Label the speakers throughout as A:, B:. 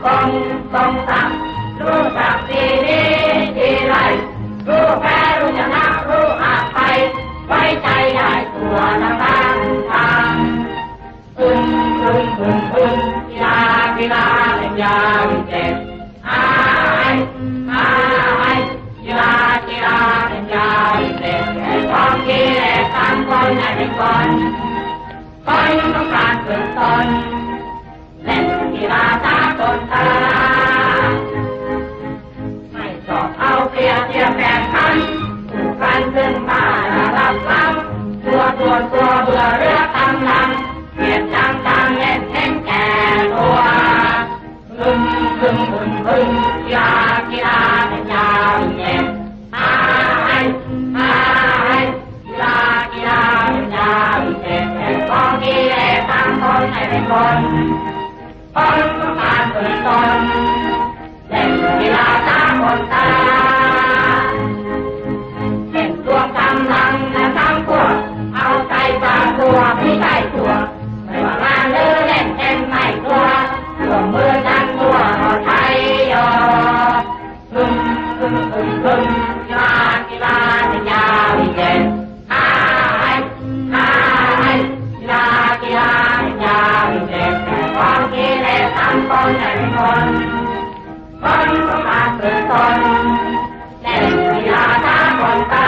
A: คงทรงศักดิ์รู้จักดีนี้ดีไรรู้แพ้รู้ชนะรู้อาภัยไว้ใจได้ตัวทางทางกีฬาเล่นยาวิเศษกีฬาเล่นยาวิเศษแก่ความกิเลสตามคนให้เป็นคนต้องการฝึกตนเล่นกีฬาสากลตาไม่ชอบเอาเปรียบเทียบแข่งขันถูกกันขึ้นมารับหลังตัวเบื่อเรือตำลังเปรียบจังเล่นเห็นแก่ตัวกีฬาเล่นยาวิเศษกีฬาเล่นยาวิเศษเป็นของกิเลสตามคนให้เป็นคนต้องการฝึกตนเล่นกีฬาสากลตาเล่นตัวกำลังและทั้งพวกเอาใจฝากตัวไม่ใช่ตัวไม่ว่างานหรือเล่นเต้นไม่ตัวรวมมือกันตัวก็ใช้ยอกีฬาเล่นยาวิเศษกีฬาเล่นยาวิเศษแต่ความกิเลสตามคนให้เป็นคนต้องการฝึกตนเล่นกีฬาสากลตา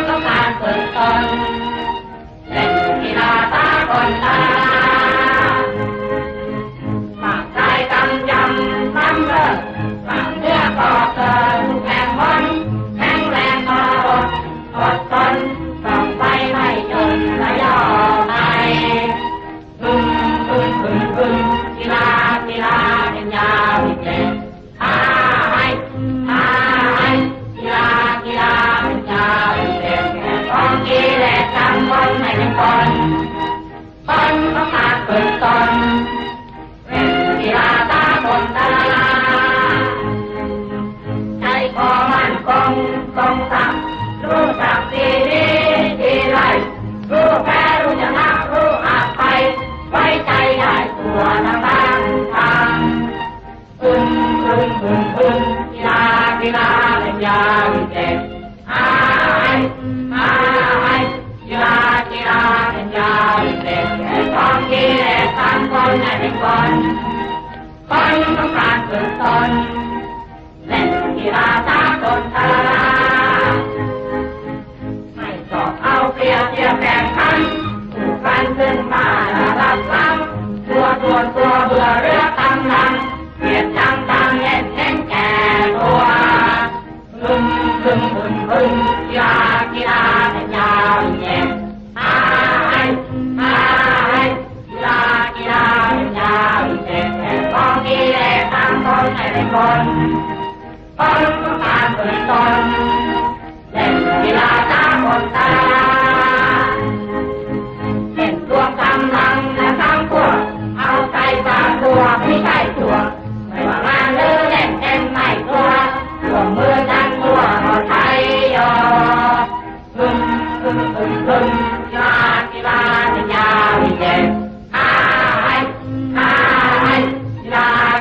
A: ต้องการฝึกตนเล่นกีฬาสากลตามากใจกำยำซ้ำเลิกฝากเนื้อก่อเกิดทุกแห่งวันแข็งแรงพออดทนต้องไปไม่จนและย่อไปกีฬาเล่นยาวิเศษกีฬาเล่นยาวิเศษแก่ของกิเลสตามคนให้เป็นคนต้องการฝึกตนเล่นกีฬาสากลตาใจคอมั่นคงทรงศักดิ์รู้จักดีนี้ดีไรรู้แพ้รู้ชนะรู้อาภัยไว้ใจได้ตัวทางทางกีฬาเล่นยาวิเศษกีฬาเล่นยาวิเศษแก่ความกิเลสตามคนให้เป็นคนต้องการฝึกตนเล่นกีฬาสากลตาไม่ชอบเอาเปรียบเทียบแข่งขันถูกกันขึ้นมารับหลังตัวเบื่อเรือตำลังเปรียบจังเล่นเห็นแก่ตัวกีฬาเล่นยาวิเศษกีฬาเล่นยาวิเศษแต่ของกิเลสตามคนให้เป็นคนต้องการฝึกตนเล่นกีฬาสากลตาเล่นตัวกำลังและทั้งพวกเอาใจฝากตัวไม่ใช่ตัวไม่ว่างานหรือเล่นเต้นไม่ตัวรวมมือกันตัวก็ใช้ยอกีฬาเล่นยาวิเศษ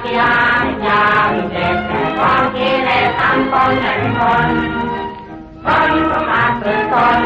A: กีฬาเล่นยาวิเศษแต่ความกิเลสตามคนให้เป็นคนต้องการฝึกตน